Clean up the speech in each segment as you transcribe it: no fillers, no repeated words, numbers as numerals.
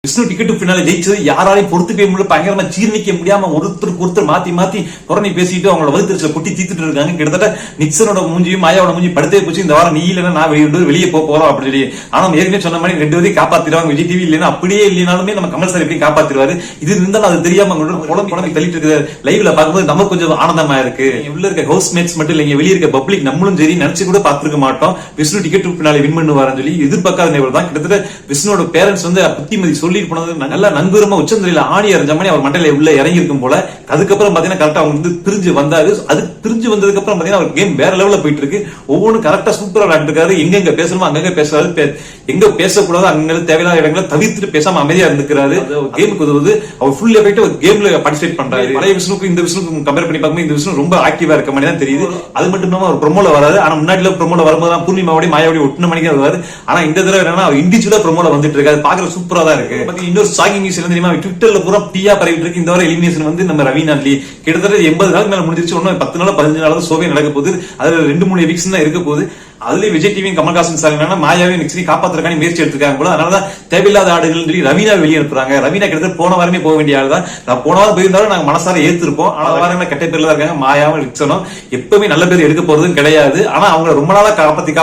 Vishnu ticket பின்னால ஜெயிச்சது யாராலையும் பொறுத்துக்கவே முடியல, பயங்கரமா ஜீர்ணிக்க முடியாம ஒருத்தருக்கு ஒருத்தர் மாத்தி மாத்தி புறணி பேசிட்டு அவங்களோட வகுத்தறிச்சல கொட்டி தீத்துட்டு இருக்காங்க. கிட்டத்தட்ட நிக்சனோட மூஞ்சியும் மாயாவோட மூஞ்சி படுத்தே போச்சு. இந்த வாரம் நீ இல்லைன்னா நான் வெளியே போறோம் அப்படின்னு சொல்லி. ஆனா ஏற்கனவே சொன்ன மாதிரி 2 பேரையும் காப்பாத்திடுவாங்க. விஜய் டிவி இல்லைன்னா அப்படியே இல்லைனாலுமே நம்ம கமல் சார் எப்படி காப்பாத்திடுவாரு. இது இருந்தாலும் அது தெரியாம குழம்பு தள்ளிட்டு இருக்க லைவ்ல பார்க்கும்போது நமக்கு கொஞ்சம் ஆனந்தமா இருக்கு. உள்ள இருக்க ஹவுஸ் மேட்ஸ் மட்டும் இல்லைங்க, வெளியே இருக்க பப்ளிக் நம்மளும் சரி நினைச்சு கூட பாத்துருக்க மாட்டோம் விஷ்ணு டிக்கெட் பின்னால வின் பண்ணுவாருன்னு சொல்லி எதிர்பார்க்காத நேரம் தான். கிட்டத்தட்ட விஷ்ணுவோட பேரண்ட்ஸ் வந்து புத்திமதி சொல்லிட்டு போனது நல்லா நண்பருமா உச்சந்திரையில ஆணி அறிஞ்ச மாதிரி அவர் மண்டல உள்ள இறங்கி இருக்கும் போல. அதுக்கப்புறம் பாத்தீங்கன்னா கரெக்டா அவங்க வந்து பிரிஞ்சு வந்தாரு. அது பிரிஞ்சு வந்ததுக்கு அப்புறம் பாத்தீங்கன்னா அவர் கேம் வேற லெவல்ல போயிட்டு இருக்கு. ஒவ்வொன்றும் கரெக்டா சூப்பரா விளையாண்டுருக்காரு. எங்க பேசணுமோ அங்கங்க பேசுறாரு, எங்க பேசக்கூடாது அங்க தேவையில்லாத இடங்களை தவிர்த்துட்டு பேசாம அமைதியா இருந்துக்கிறாரு. கேமுக்கு உதவுது. அவர் ஃபுல் எஃபெக்ட் ஒரு கேம்ல பார்ட்டிசிபேட் பண்றாரு. பழைய விஷ்ணுக்கும் இந்த விஷ்ணுக்கும் கம்பேர் பண்ணி பார்க்கும்போது இந்த விஷ்ணு ரொம்ப ஆக்டிவா இருக்க மாதிரி தான் தெரியுது. அது மட்டும் இல்லாம அவர் ப்ரோமோல வராது. ஆனா முன்னாடில ப்ரோமோல வரும்போது பூர்ணிமாவோட மாயாவோட ஒட்டுன மணிக்கு வருவாரு. ஆனா இந்த தடவை என்னன்னா அவர் இண்டிவிஜுவலா ப்ரோமோல வந்துட்டு இருக்காரு. பாக்குற சூப்பரா தான் இருக்கு. இன்னொரு ஷாக்கிங் நியூஸ் என்ன தெரியுமா, ட்விட்டர்ல பூரா டீயா பரவிட்டு இருக்கு. இந்த வாரம் எலிமினேஷன் வந்து நம்ம ரவி நாட்லி கிட்டத்தட்ட 80 நாளுக்கு மேல முடிஞ்சிருச்சு. ஒன்னும் 10 நாள் 15 நாள் தான் ஷோவே நடக்க போகுது. அதுல 2-3 வீக்ஸ் தான் இருக்க போகுது. அதுலயும் விஜய் டிவியும் கமல்ஹாசன் சார் மாயாவையும் நிக்சனையும் காப்பாத்துறதுக்கான முயற்சி எடுத்துக்காங்க போல. அதனாலதான் தேவையில்லாத ஆடுகள் சொல்லி ரவீனா வெளியே அனுப்புறாங்க. ரவீனா கிட்டத்தட்ட போன வாரமே போக வேண்டிய ஆள் தான். நான் போன வாரம் போயிருந்தாலும் நாங்க மனசார ஏத்திருப்போம். ஆனா வாரம் கெட்ட பேர்ல தான் இருக்காங்க. மாயாவும் நிக்சனும் எப்பவுமே நல்ல பேர் எடுக்க போறதும் கிடையாது. ஆனா அவங்க ரொம்ப நாளா காப்பாத்தி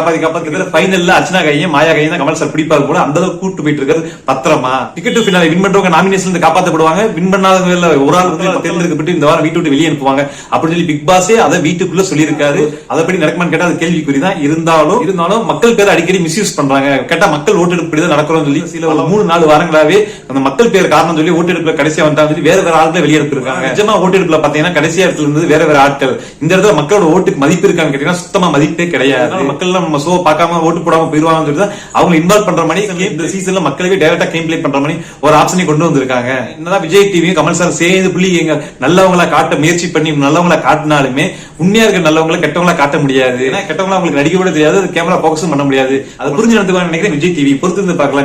ஃபைனல்ல அர்ச்சனா கையும் மாயா கையும் தான் கமல் சார் பிடிப்பாரு போல. அந்த அளவுக்கு கூட்டு போயிட்டு இருக்காரு பத்திரமா. டிக்கெட் பின்னால வின் பண்றவங்க நாமினேஷன் காப்பாற்றப்படுவாங்க. வின் பண்ணாதவங்க ஒரு ஆள் தேர்ந்தெடுக்கப்பட்டு இந்த வாரம் வீட்டு விட்டு வெளியே அனுப்புவாங்க அப்படின்னு சொல்லி பிக் பாஸே அதை வீட்டுக்குள்ள சொல்லியிருக்காரு. அதைப்படி நடக்குமான்னு கேட்டா அது கேள்விக்குறிதான். இருந்தாலும் மக்கள் பேர் அடிக்கடி மிஸ்யூஸ் பண்றாங்க. கேட்டா மக்கள் ஓட்டெடுப்பு நடக்கிறோம் சொல்லி சில 3-4 வாரங்களாவே அந்த மக்கள் பேர் காரணம் சொல்லி ஓட்டெடுப்புல கடைசியா வந்தா சொல்லி வேற ஆட்களை வெளியெடுப்பு இருக்காங்க. நிஜமா ஓட்டெடுப்புல பாத்தீங்கன்னா கடைசியா இடத்துல இருந்து வேற ஆட்கள். இந்த இடத்துல மக்களோட ஓட்டுக்கு மதிப்பு இருக்கான்னு கேட்டீங்கன்னா சுத்தமா மதிப்பே கிடையாது. மக்கள் நம்ம ஷோ பார்க்காம ஓட்டு போடாம போயிருவாங்கன்னு சொல்லி அவங்க இன்வால்வ் பண்ற மாதிரி இந்த சீசன்ல மக்களவே டைரக்டா கேம் பிளே பண்ற மாதிரி ஒரு ஆப்ஷனை கொண்டு வந்திருக்காங்க. என்னதான் விஜய் டிவியும் கமல் சார் சேர்ந்து புள்ளி எங்க நல்லவங்களா காட்ட முயற்சி பண்ணி நல்லவங்களா காட்டினாலுமே உண்மையா இருக்க நல்லவங்களை கெட்டவங்களா காட்ட முடியாது. ஏன்னா கெட்டவங்களா அவங்களுக்கு நடிக்க கூட தெரியாது. கேமரா போக்கஸும் பண்ண முடியாது. அதை புரிஞ்சு நடத்துவாங்க நினைக்கிறேன் விஜய் டிவி. பொறுத்து இருந்து பார்க்கலாம்.